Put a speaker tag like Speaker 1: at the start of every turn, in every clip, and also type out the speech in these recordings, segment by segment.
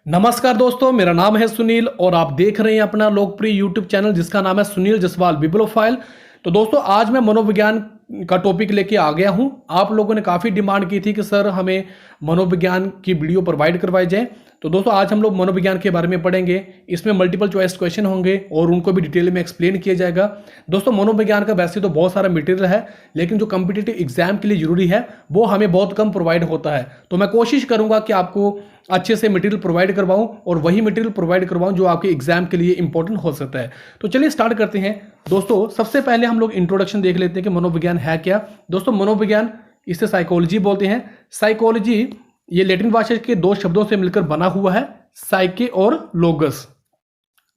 Speaker 1: नमस्कार दोस्तों, मेरा नाम है सुनील और आप देख रहे हैं अपना लोकप्रिय यूट्यूब चैनल जिसका नाम है सुनील जसवाल बिब्लोफाइल। तो दोस्तों आज मैं मनोविज्ञान का टॉपिक लेके आ गया हूं। आप लोगों ने काफ़ी डिमांड की थी कि सर हमें मनोविज्ञान की वीडियो प्रोवाइड करवाई जाए। तो दोस्तों आज हम लोग मनोविज्ञान के बारे में पढ़ेंगे। इसमें मल्टीपल चॉइस क्वेश्चन होंगे और उनको भी डिटेल में एक्सप्लेन किया जाएगा। दोस्तों मनोविज्ञान का वैसे तो बहुत सारा मटेरियल है, लेकिन जो कम्पिटिटिव एग्जाम के लिए जरूरी है वो हमें बहुत कम प्रोवाइड होता है। तो मैं कोशिश करूंगा कि आपको अच्छे से मटेरियल प्रोवाइड करवाऊं और वही मटेरियल प्रोवाइड करवाऊं जो आपके एग्जाम के लिए इंपॉर्टेंट हो सकता है। तो चलिए स्टार्ट करते हैं। दोस्तों सबसे पहले हम लोग इंट्रोडक्शन देख लेते हैं कि मनोविज्ञान है क्या। दोस्तों मनोविज्ञान इसे साइकोलॉजी बोलते हैं। साइकोलॉजी ये लैटिन भाषा के दो शब्दों से मिलकर बना हुआ है, साइके और लोगस।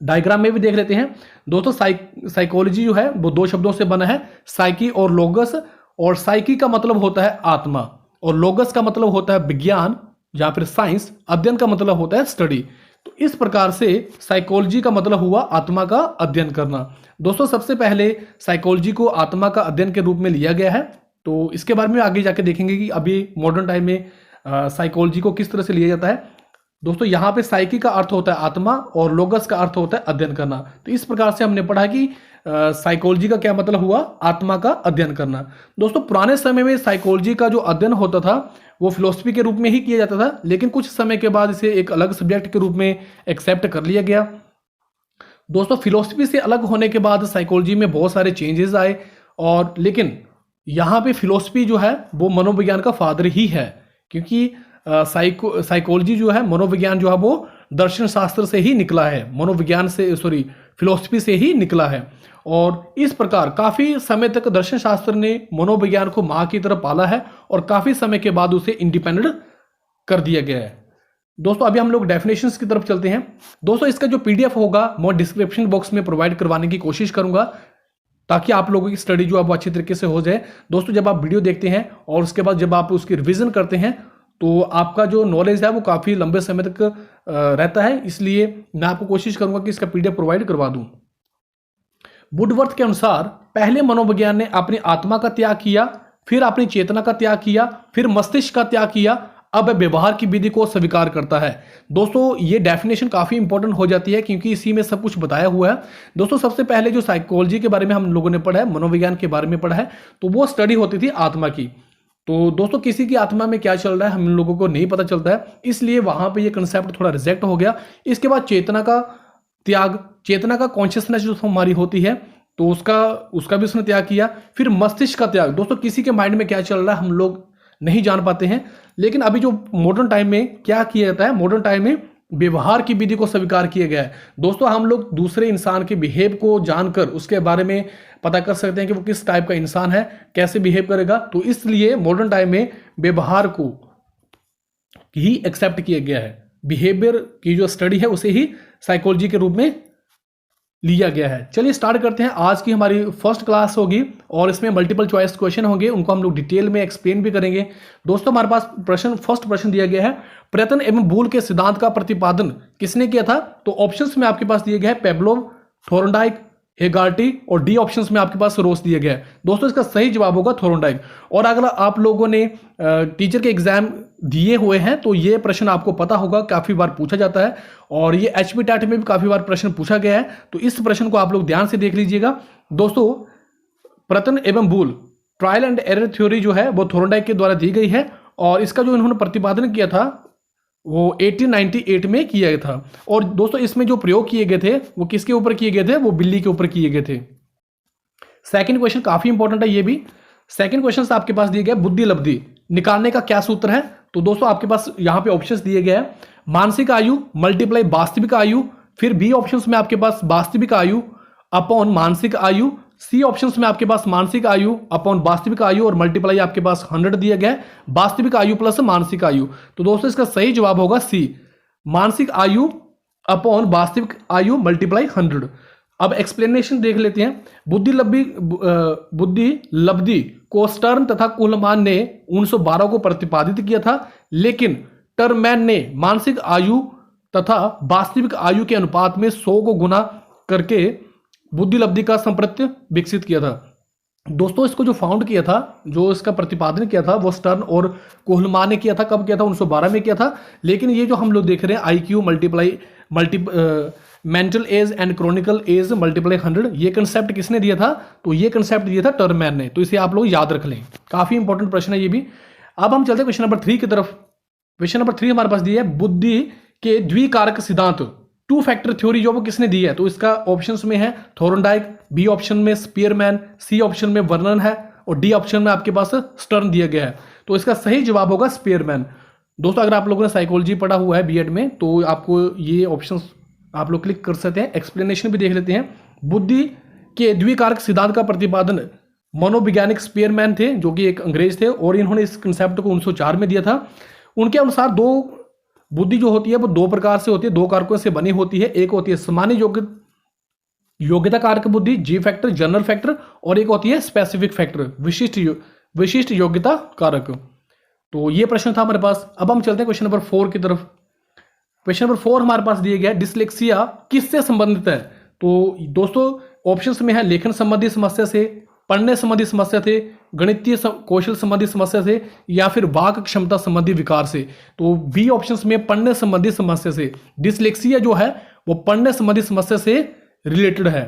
Speaker 1: डायग्राम में भी देख लेते हैं। दोस्तों साइकोलॉजी जो है वो दो शब्दों से बना है, साइकी और लोगस। और साइकी का मतलब होता है आत्मा और लोगस का मतलब होता है विज्ञान या फिर साइंस। अध्ययन का मतलब होता है स्टडी। तो इस प्रकार से साइकोलॉजी का मतलब हुआ आत्मा का अध्ययन करना। दोस्तों सबसे पहले साइकोलॉजी को आत्मा का अध्ययन के रूप में लिया गया है। तो इसके बारे में आगे जाके देखेंगे कि अभी मॉडर्न टाइम में साइकोलॉजी को किस तरह से लिया जाता है। दोस्तों यहाँ पे साइकी का अर्थ होता है आत्मा और लोगस का अर्थ होता है अध्ययन करना। तो इस प्रकार से हमने पढ़ा कि साइकोलॉजी का क्या मतलब हुआ, आत्मा का अध्ययन करना। दोस्तों पुराने समय में साइकोलॉजी का जो अध्ययन होता था वो फिलोसफी के रूप में ही किया जाता था, लेकिन कुछ समय के बाद इसे एक अलग सब्जेक्ट के रूप में एक्सेप्ट कर लिया गया। दोस्तों फिलोसफी से अलग होने के बाद साइकोलॉजी में बहुत सारे चेंजेस आए, और लेकिन यहाँ पे फिलोसफी जो है वो मनोविज्ञान का फादर ही है, क्योंकि साइकोलॉजी जो है, मनोविज्ञान जो है वो दर्शन शास्त्र से ही निकला है, मनोविज्ञान से फिलोसफी से ही निकला है। और इस प्रकार काफी समय तक दर्शन शास्त्र ने मनोविज्ञान को मां की तरह पाला है और काफी समय के बाद उसे इंडिपेंडेंट कर दिया गया है। दोस्तों अभी हम लोग डेफिनेशंस की तरफ चलते हैं। दोस्तों इसका जो पीडीएफ होगा मैं डिस्क्रिप्शन बॉक्स में प्रोवाइड करवाने की कोशिश करूंगा, ताकि आप लोगों की स्टडी जो है वो अच्छी तरीके से हो जाए। दोस्तों जब आप वीडियो देखते हैं और उसके बाद जब आप उसकी रिविजन करते हैं तो आपका जो नॉलेज है वो काफ़ी लंबे समय तक रहता है, इसलिए मैं आपको कोशिश करूंगा कि इसका पीडीएफ प्रोवाइड करवा दूं। वुडवर्थ के अनुसार पहले मनोविज्ञान ने अपनी आत्मा का त्याग किया, फिर अपनी चेतना का त्याग किया, फिर मस्तिष्क का त्याग किया, अब व्यवहार की विधि को स्वीकार करता है। दोस्तों ये डेफिनेशन काफ़ी इंपॉर्टेंट हो जाती है क्योंकि इसी में सब कुछ बताया हुआ है। दोस्तों सबसे पहले जो साइकोलॉजी के बारे में हम लोगों ने पढ़ा है, मनोविज्ञान के बारे में पढ़ा है, तो वो स्टडी होती थी आत्मा की। तो दोस्तों किसी की आत्मा में क्या चल रहा है हम लोगों को नहीं पता चलता है, इसलिए वहां पे ये कंसेप्ट थोड़ा रिजेक्ट हो गया। इसके बाद चेतना का त्याग, चेतना का कॉन्शियसनेस जो हमारी होती है तो उसका भी उसने त्याग किया। फिर मस्तिष्क का त्याग। दोस्तों किसी के माइंड में क्या चल रहा है हम लोग नहीं जान पाते हैं, लेकिन अभी जो मॉडर्न टाइम में क्या किया जाता है, मॉडर्न टाइम में व्यवहार की विधि को स्वीकार किया गया है। दोस्तों हम लोग दूसरे इंसान के बिहेव को जानकर उसके बारे में पता कर सकते हैं कि वो किस टाइप का इंसान है, कैसे बिहेव करेगा। तो इसलिए मॉडर्न टाइम में व्यवहार को ही एक्सेप्ट किया गया है, बिहेवियर की जो स्टडी है उसे ही साइकोलॉजी के रूप में लिया गया है। चलिए स्टार्ट करते हैं। आज की हमारी फर्स्ट क्लास होगी और इसमें मल्टीपल चॉइस क्वेश्चन होंगे, उनको हम लोग डिटेल में एक्सप्लेन भी करेंगे। दोस्तों हमारे पास फर्स्ट प्रश्न दिया गया है, प्रयत्न एवं भूल के सिद्धांत का प्रतिपादन किसने किया था। तो ऑप्शंस में आपके पास दिए गए हैं पेवलोव, थोर्नडाइक, हेगार्टी, और डी ऑप्शंस में आपके पास रोस दिया गया है। दोस्तों इसका सही जवाब होगा थोर्नडाइक। और अगर आप लोगों ने टीचर के एग्जाम दिए हुए हैं तो ये प्रश्न आपको पता होगा, काफी बार पूछा जाता है और ये एचपी टैट में भी काफी बार प्रश्न पूछा गया है। तो इस प्रश्न को आप लोग ध्यान से देख लीजिएगा। दोस्तों प्रयत्न एवं भूल, ट्रायल एंड एरर थ्योरी जो है वो थोर्नडाइक के द्वारा दी गई है और इसका जो इन्होंने प्रतिपादन किया था वो 1898 में किया गया था। और दोस्तों इसमें जो प्रयोग किए गए थे वो किसके ऊपर किए गए थे, वो बिल्ली के ऊपर किए गए थे। सेकंड क्वेश्चन काफी इंपॉर्टेंट है ये भी। सेकंड क्वेश्चन आपके पास दिए गए बुद्धि लब्धि निकालने का क्या सूत्र है। तो दोस्तों आपके पास यहाँ पे ऑप्शंस दिए गए हैं, मानसिक आयु मल्टीप्लाई वास्तविक आयु, फिर बी ऑप्शंस में आपके पास वास्तविक आयु अपॉन मानसिक आयु, सी ऑप्शंस में आपके पास मानसिक आयु अपॉन वास्तविक आयु और मल्टीप्लाई आपके पास 100 दिया गया है, वास्तविक आयु प्लस मानसिक आयु। तो दोस्तों इसका सही जवाब होगा सी, मानसिक आयु अपॉन वास्तविक आयु मल्टीप्लाई 100। अब एक्सप्लेनेशन देख लेते हैं। बुद्धि लब्धि को स्टर्न तथा कुहलमान ने 1912 को प्रतिपादित किया था, लेकिन टर्मैन ने मानसिक आयु तथा वास्तविक आयु के अनुपात में 100 को गुना करके बुद्धि लब्धि का संप्रत्य विकसित किया था। दोस्तों इसको जो फाउंड किया था, जो इसका प्रतिपादन किया था, वो स्टर्न और कोहलमान ने किया था। कब किया था? 1912 में किया था। लेकिन ये जो हम लोग देख रहे हैं IQ mental age and chronological age multiply 100, ये कंसेप्ट किसने दिया था? तो ये कंसेप्ट दिया था टर्मैन ने। तो इसे आप लोग याद रख लें, काफी इंपॉर्टेंट प्रश्न है ये भी। अब हम चलते हैं क्वेश्चन नंबर 3 की तरफ। क्वेश्चन नंबर 3 हमारे पास दिया है बुद्धि के द्विकारक सिद्धांत, टू फैक्टर थ्योरी, जो वो किसने दी है? तो इसका ऑप्शंस में है थॉर्नडाइक, बी ऑप्शन में स्पीयरमैन, सी ऑप्शन में वर्नन है और डी ऑप्शन में आपके पास स्टर्न दिया गया है। तो इसका सही जवाब होगा स्पीयरमैन। दोस्तों अगर आप लोगों ने साइकोलॉजी पढ़ा हुआ है बीएड में, तो आपको ये ऑप्शंस आप लोग क्लिक कर सकते हैं। एक्सप्लेनेशन भी देख लेते हैं। बुद्धि के द्विकारक सिद्धांत का प्रतिपादन मनोवैज्ञानिक स्पीयरमैन थे, जो कि एक अंग्रेज थे, और इन्होंने इस कंसेप्ट को 1904 में दिया था। उनके अनुसार बुद्धि जो होती है वो दो प्रकार से होती है, दो कारकों से बनी होती है। एक होती है सामान्य योग्यता कारक बुद्धि, जी फैक्टर, जनरल फैक्टर, और एक होती है स्पेसिफिक फैक्टर, विशिष्ट योग्यता कारक। तो ये प्रश्न था हमारे पास। अब हम चलते हैं क्वेश्चन नंबर 4 की तरफ। क्वेश्चन नंबर 4 हमारे पास दिया गया है डिसलेक्सिया किससे संबंधित है? तो दोस्तों ऑप्शंस में है लेखन संबंधी समस्या से, पढ़ने संबंधी समस्या से, गणितीय कौशल संबंधी समस्या से, या फिर वाक क्षमता संबंधी विकार से। तो बी ऑप्शंस में पढ़ने संबंधी समस्या से। डिसलेक्सिया जो है वो पढ़ने संबंधी समस्या से रिलेटेड है।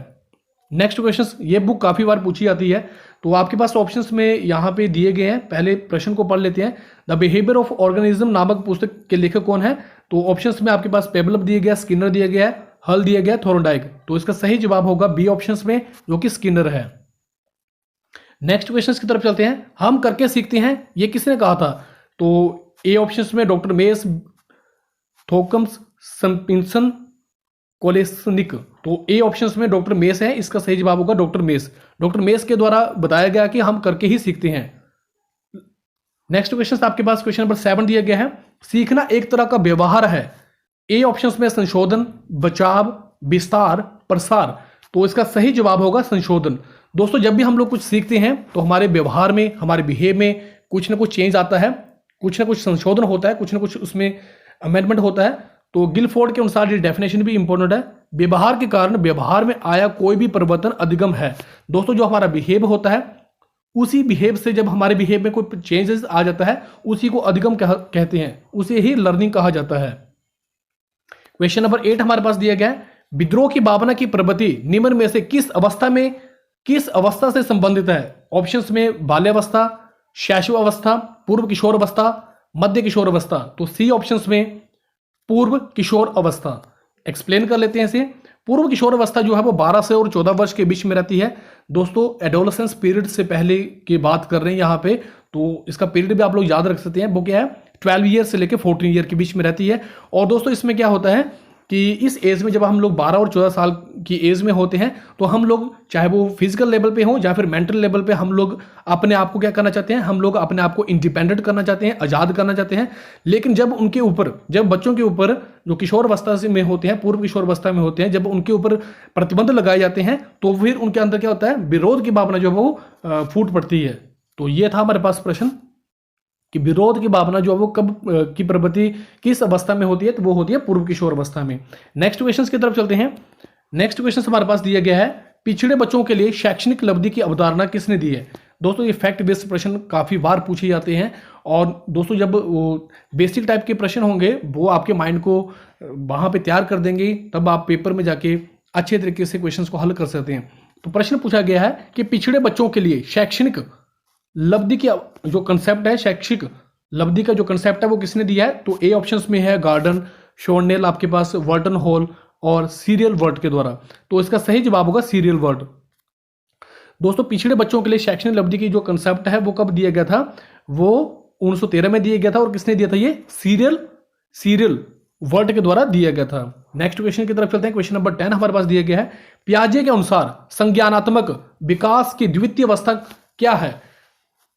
Speaker 1: नेक्स्ट क्वेश्चन, ये बुक काफी बार पूछी जाती है, तो आपके पास ऑप्शंस में यहाँ पे दिए गए हैं। पहले प्रश्न को पढ़ लेते हैं। द बिहेवियर ऑफ ऑर्गेनिज्म नामक पुस्तक के लेखक कौन है? तो ऑप्शंस में आपके पास पेबलप दिया गया, स्किनर दिया गया है, हल दिया गया, थॉर्नडाइक। तो इसका सही जवाब होगा बी ऑप्शंस में, जो कि स्किनर है। नेक्स्ट क्वेश्चन की तरफ चलते हैं। हम करके सीखते हैं, ये किसने कहा था? तो ए ऑप्शंस में डॉक्टर मेस, थॉकम्स, सपिंसन, कोलेसनिक। तो ए ऑप्शंस में डॉक्टर मेस है, इसका सही जवाब होगा डॉक्टर मेस। डॉक्टर मेस के द्वारा बताया गया कि हम करके ही सीखते हैं। नेक्स्ट क्वेश्चन आपके पास क्वेश्चन नंबर 7 दिया गया है। सीखना एक तरह का व्यवहार है। ए ऑप्शंस में संशोधन, बचाव, विस्तार, प्रसार। तो इसका सही जवाब होगा संशोधन। दोस्तों जब भी हम लोग कुछ सीखते हैं तो हमारे व्यवहार में, हमारे बिहेव में कुछ ना कुछ चेंज आता है, कुछ ना कुछ संशोधन होता है, कुछ ना कुछ उसमें अमेंडमेंट होता है। तो गिलफोर्ड के अनुसार ये डेफिनेशन भी इंपॉर्टेंट है। व्यवहार के कारण व्यवहार में आया कोई भी परिवर्तन अधिगम है। दोस्तों जो हमारा बिहेव होता है, उसी बिहेव से जब हमारे बिहेव में कोई चेंजेस आ जाता है, उसी को अधिगम कहते हैं, उसे ही लर्निंग कहा जाता है। क्वेश्चन नंबर 8 हमारे पास दिया गया है। विद्रोह की भावना की प्रवृत्ति निम्न में से किस अवस्था से संबंधित है? ऑप्शंस में बाल्यावस्था, शैशवावस्था, पूर्व किशोर अवस्था, मध्य किशोर अवस्था। तो सी ऑप्शंस में पूर्व किशोर अवस्था। एक्सप्लेन कर लेते हैं इसे। पूर्व किशोर अवस्था जो है वो 12 से और 14 वर्ष के बीच में रहती है। दोस्तों एडोलसेंस पीरियड से पहले की बात कर रहे हैं यहाँ पे, तो इसका पीरियड भी आप लोग याद रख सकते हैं। वो क्या है? 12 ईयर से लेकर 14 ईयर के बीच में रहती है। और दोस्तों इसमें क्या होता है कि इस एज में जब हम लोग 12 और 14 साल की एज में होते हैं, तो हम लोग चाहे वो फिजिकल लेवल पे हो या फिर मेंटल लेवल पे, हम लोग अपने आप को क्या करना चाहते हैं? हम लोग अपने आप को इंडिपेंडेंट करना चाहते हैं, आज़ाद करना चाहते हैं। लेकिन जब बच्चों के ऊपर जो किशोर अवस्था में होते हैं, पूर्व किशोर अवस्था में होते हैं, जब उनके ऊपर प्रतिबंध लगाए जाते हैं, तो फिर उनके अंदर क्या होता है? विरोध की भावना जो है वो फूट पड़ती है। तो ये था हमारे पास प्रश्न कि विरोध की भावना जो है वो कब की प्रवृत्ति किस अवस्था में होती है? तो वो होती है पूर्व किशोर अवस्था में। नेक्स्ट क्वेश्चन की तरफ चलते हैं। नेक्स्ट क्वेश्चन हमारे पास दिया गया है, पिछड़े बच्चों के लिए शैक्षणिक उपलब्धि की अवधारणा किसने दी है? दोस्तों ये फैक्ट बेस्ड प्रश्न काफी बार पूछे जाते हैं, और दोस्तों जब वो बेसिक टाइप के प्रश्न होंगे वो आपके माइंड को वहां पे तैयार कर देंगे, तब आप पेपर में जाके अच्छे तरीके से क्वेश्चन को हल कर सकते हैं। तो प्रश्न पूछा गया है कि पिछड़े बच्चों के लिए शैक्षणिक लब्धि की जो कंसेप्ट है, शैक्षिक लब्धि का जो कंसेप्ट है वो किसने दिया है? तो ए ऑप्शंस में है गार्डन, शोर्नेल, आपके पास वर्टन हॉल और सीरियल वर्ड के द्वारा। तो इसका सही जवाब होगा सीरियल वर्ड। दोस्तों पिछड़े बच्चों के लिए शैक्षणिक लब्धि की जो कंसेप्ट है वो कब दिया गया था? वो 1913 में दिया गया था। और किसने दिया था? ये सीरियल वर्ड के द्वारा दिया गया था। नेक्स्ट क्वेश्चन की तरफ चलते हैं। क्वेश्चन नंबर 10 हमारे पास दिया गया है, पियाजे के अनुसार संज्ञानात्मक विकास की द्वितीय अवस्था क्या है?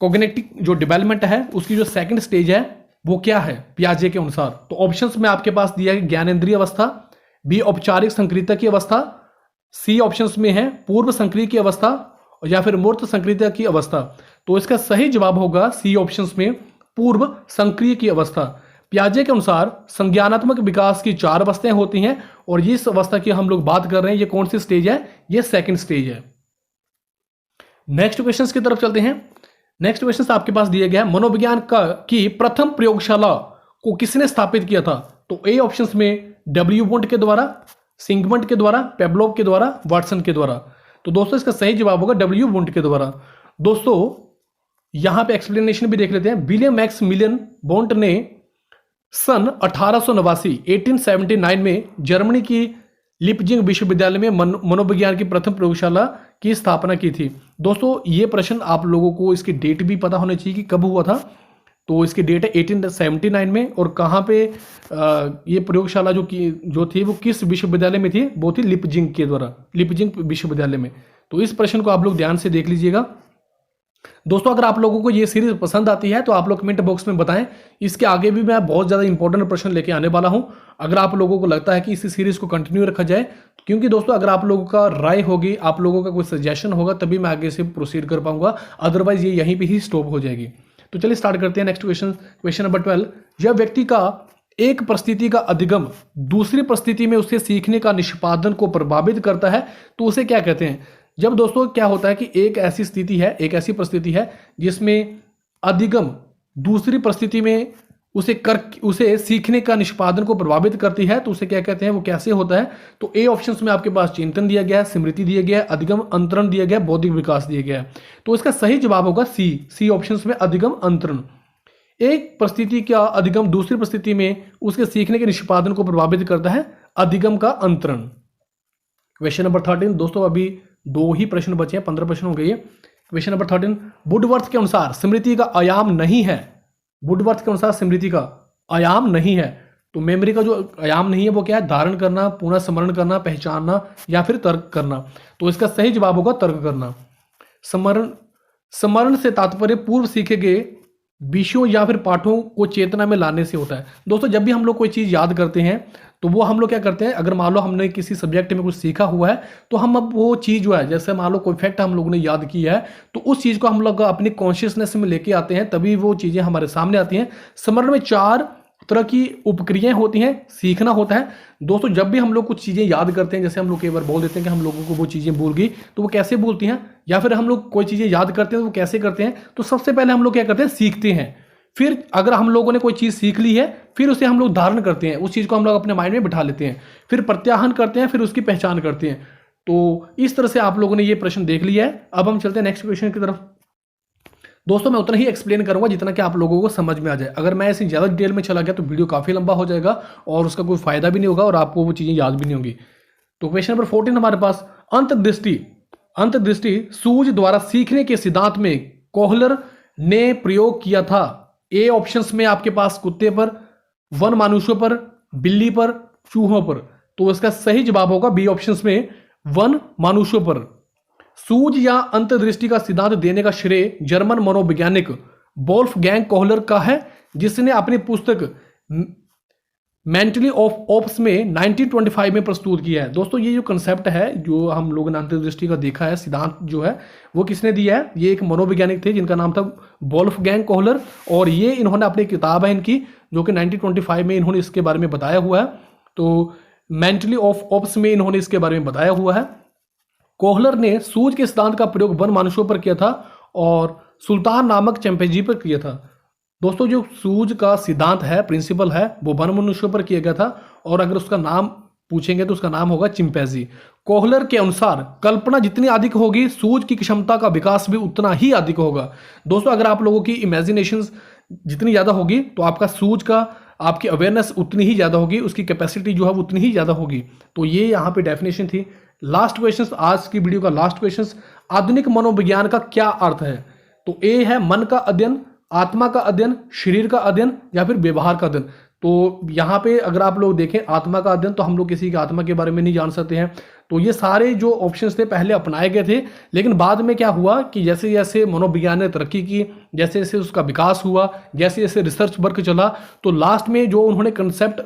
Speaker 1: कॉग्निटिव जो डेवलपमेंट है उसकी जो सेकंड स्टेज है वो क्या है पियाजे के अनुसार? तो ऑप्शंस में आपके पास दिया है ज्ञानेंद्रिय अवस्था, बी औपचारिक संक्रियता की अवस्था, सी ऑप्शंस में है पूर्व संक्रिय की अवस्था, या फिर मूर्त संक्रियता की अवस्था। तो इसका सही जवाब होगा सी ऑप्शंस में पूर्व संक्रिय की अवस्था। पियाजे के अनुसार संज्ञानात्मक विकास की 4 अवस्थाएं होती हैं, और इस अवस्था की हम लोग बात कर रहे हैं, ये कौन सी स्टेज है? ये सेकंड स्टेज है। नेक्स्ट क्वेश्चन की तरफ चलते हैं। नेक्स्ट क्वेश्चन आपके पास दिया गया है, मनोविज्ञान का की प्रथम प्रयोगशाला को किसने स्थापित किया था? तो ए ऑप्शन में डब्ल्यू वुंट के द्वारा, सिगमंड के द्वारा, पेवलोव के द्वारा, वाटसन के द्वारा। तो दोस्तों इसका सही जवाब होगा डब्ल्यू वुंट के द्वारा। दोस्तों यहां पे एक्सप्लेनेशन भी देख लेते हैं। विलियम मैक्सिमिलियन वुंट ने सन 1879 में जर्मनी की लिपजिंग विश्वविद्यालय में मनोविज्ञान की प्रथम प्रयोगशाला की स्थापना की थी। दोस्तों ये प्रश्न आप लोगों को इसकी डेट भी पता होनी चाहिए कि कब हुआ था। तो इसकी डेट है 1879 में, और कहाँ पे ये प्रयोगशाला जो थी वो किस विश्वविद्यालय में थी? वो थी लिपजिंग के द्वारा, लिपजिंग विश्वविद्यालय में। तो इस प्रश्न को आप लोग ध्यान से देख लीजिएगा। दोस्तों अगर आप लोगों को ये सीरीज पसंद आती है तो आप लोग कमेंट बॉक्स में बताएं। इसके आगे भी मैं बहुत ज़्यादा इंपॉर्टेंट प्रश्न लेके आने वाला हूं। अगर आप लोगों को लगता है कि इस सीरीज को कंटिन्यू रखा जाए, क्योंकि दोस्तों अगर आप लोगों का राय होगी, आप लोगों का कोई सजेशन होगा, तभी मैं आगे से प्रोसीड कर पाऊंगा, अदरवाइज ये यहीं पर ही स्टॉप हो जाएगी। तो चलिए स्टार्ट करते हैं नेक्स्ट क्वेश्चन। क्वेश्चन नंबर 12, जब व्यक्ति का एक परिस्थिति का अधिगम दूसरी परिस्थिति में उससे सीखने का निष्पादन को प्रभावित करता है तो उसे क्या कहते हैं? जब दोस्तों क्या होता है कि एक ऐसी स्थिति है, एक ऐसी परिस्थिति है जिसमें अधिगम दूसरी परिस्थिति में उसे सीखने का निष्पादन को प्रभावित करती है, तो उसे क्या कहते हैं, वो कैसे होता है? तो ए ऑप्शन में आपके पास चिंतन दिया गया है, स्मृति दिया गया है, अधिगम अंतरण दिया गया है, बौद्धिक विकास दिया गया है। तो इसका सही जवाब होगा सी ऑप्शन में अधिगम अंतरण। एक परिस्थिति का अधिगम दूसरी परिस्थिति में उसके सीखने के निष्पादन को प्रभावित करता है, अधिगम का अंतरण। क्वेश्चन नंबर 13, दोस्तों अभी 2 ही प्रश्न बचे हैं, 15 प्रश्न हो गए। क्वेश्चन नंबर 13, वुडवर्थ के अनुसार स्मृति का आयाम नहीं है। वुडवर्थ के अनुसार स्मृति का आयाम नहीं है। तो मेमोरी का जो आयाम नहीं है वो क्या है? धारण करना, पुनः स्मरण करना, पहचानना, या फिर तर्क करना। तो इसका सही जवाब होगा तर्क करना। स्मरण से तात्पर्य पूर्व सीखे गए विषयों या फिर पाठों को चेतना में लाने से होता है। दोस्तों जब भी हम लोग कोई चीज़ याद करते हैं तो वो हम लोग क्या करते हैं, अगर मान लो हमने किसी सब्जेक्ट में कुछ सीखा हुआ है तो हम अब वो चीज़ जो है, जैसे मान लो कोई फैक्ट हम लोगों ने याद किया है, तो उस चीज़ को हम लोग अपनी कॉन्शियसनेस में लेके आते हैं, तभी वो चीज़ें हमारे सामने आती हैं। स्मरण में 4 तरह की उपक्रियाएं होती हैं। सीखना होता है दोस्तों, जब भी हम लोग कुछ चीज़ें याद करते हैं, जैसे हम लोग कई बार बोल देते हैं कि हम लोगों को वो चीज़ें भूल गई, तो वो कैसे भूलती हैं, या फिर हम लोग कोई चीज़ें याद करते हैं तो वो कैसे करते हैं? तो सबसे पहले हम लोग क्या करते हैं, सीखते हैं। फिर अगर हम लोगों ने कोई चीज़ सीख ली है, फिर उसे हम लोग धारण करते हैं, उस चीज़ को हम लोग अपने माइंड में बिठा लेते हैं, फिर प्रत्याहन करते हैं, फिर उसकी पहचान करते हैं। तो इस तरह से आप लोगों ने ये प्रश्न देख लिया है। अब हम चलते हैं नेक्स्ट क्वेश्चन की तरफ। दोस्तों मैं उतना ही एक्सप्लेन करूंगा जितना कि आप लोगों को समझ में आ जाए। अगर मैं ऐसे ज़्यादा डिटेल में चला गया तो वीडियो काफ़ी लंबा हो जाएगा और उसका कोई फायदा भी नहीं होगा और आपको वो चीज़ें याद भी नहीं होंगी। तो क्वेश्चन नंबर 14 हमारे पास, अंतर्दृष्टि सूझ द्वारा सीखने के सिद्धांत में कोहलर ने प्रयोग किया था। ए ऑप्शंस में आपके पास कुत्ते पर, वन मानुषों पर, बिल्ली पर, चूहों पर। तो इसका सही जवाब होगा बी ऑप्शंस में वन मानुषों पर। सूझ या अंतर्दृष्टि का सिद्धांत देने का श्रेय जर्मन मनोवैज्ञानिक वोल्फगैंग कोहलर का है, जिसने अपनी पुस्तक मेंटली ऑफ ओप्स में 1925 में प्रस्तुत किया है। दोस्तों ये जो कंसेप्ट है, जो हम लोगों ने अंतर्दृष्टि का देखा है, सिद्धांत जो है वो किसने दिया है? ये एक मनोवैज्ञानिक थे जिनका नाम था वोल्फगैंग कोहलर, और ये इन्होंने अपनी किताब है इनकी, जो कि 1925 में इन्होंने इसके बारे में बताया हुआ है। तो मेंटली ऑफ ओप्स में इन्होंने इसके बारे में बताया हुआ है। कोहलर ने सूझ के सिद्धांत का प्रयोग वन मनुष्यों पर किया था और सुल्तान नामक चिंपैंजी पर किया था। दोस्तों जो सूझ का सिद्धांत है, प्रिंसिपल है, वो वन मनुष्यों पर किया गया था, और अगर उसका नाम पूछेंगे तो उसका नाम होगा चिंपैंजी। कोहलर के अनुसार कल्पना जितनी अधिक होगी, सूझ की क्षमता का विकास भी उतना ही अधिक होगा। दोस्तों अगर आप लोगों की इमेजिनेशन जितनी ज़्यादा होगी तो आपका सूझ का, आपकी अवेयरनेस उतनी ही ज़्यादा होगी, उसकी कैपेसिटी जो है वो उतनी ही ज़्यादा होगी। तो ये यहाँ पे डेफिनेशन थी। लास्ट क्वेश्चन, आज की वीडियो का लास्ट क्वेश्चन, आधुनिक मनोविज्ञान का क्या अर्थ है? तो ए है मन का अध्ययन, आत्मा का अध्ययन, शरीर का अध्ययन, या फिर व्यवहार का अध्ययन। तो यहाँ पे अगर आप लोग देखें आत्मा का अध्ययन, तो हम लोग किसी की आत्मा के बारे में नहीं जान सकते हैं। तो ये सारे जो ऑप्शंस थे पहले अपनाए गए थे, लेकिन बाद में क्या हुआ कि जैसे जैसे मनोविज्ञान ने तरक्की की, जैसे जैसे उसका विकास हुआ, जैसे जैसे रिसर्च वर्क चला, तो लास्ट में जो उन्होंने कंसेप्ट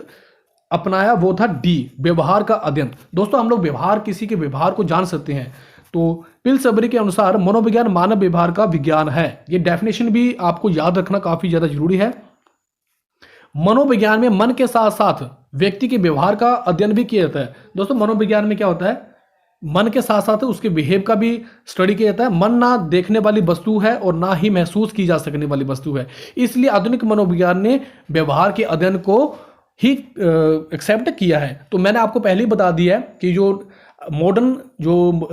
Speaker 1: अपनाया वो था डी, व्यवहार का अध्ययन। दोस्तों हम लोग व्यवहार, किसी के व्यवहार को जान सकते हैं। तो पिलसबरी के अनुसार मनोविज्ञान मानव व्यवहार का विज्ञान है। ये डेफिनेशन भी आपको याद रखना काफी ज्यादा जरूरी है। मनोविज्ञान में मन के साथ साथ व्यक्ति के व्यवहार का अध्ययन भी किया जाता है। दोस्तों मनोविज्ञान में क्या होता है, मन के साथ साथ उसके बिहेव का भी स्टडी किया जाता है। मन ना देखने वाली वस्तु है और ना ही महसूस की जा सकने वाली वस्तु है। इसलिए आधुनिक मनोविज्ञान ने व्यवहार के अध्ययन को ही एक्सेप्ट किया है। तो मैंने आपको पहले ही बता दिया है कि जो मॉडर्न जो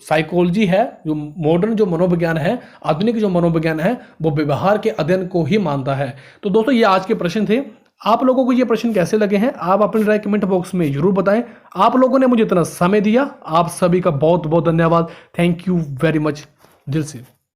Speaker 1: साइकोलॉजी है, जो मॉडर्न जो मनोविज्ञान है, आधुनिक जो मनोविज्ञान है, वो व्यवहार के अध्ययन को ही मानता है। तो दोस्तों ये आज के प्रश्न थे। आप लोगों को ये प्रश्न कैसे लगे हैं आप अपनी राय कमेंट बॉक्स में जरूर बताएं। आप लोगों ने मुझे इतना समय दिया, आप सभी का बहुत बहुत धन्यवाद। थैंक यू वेरी मच दिल से।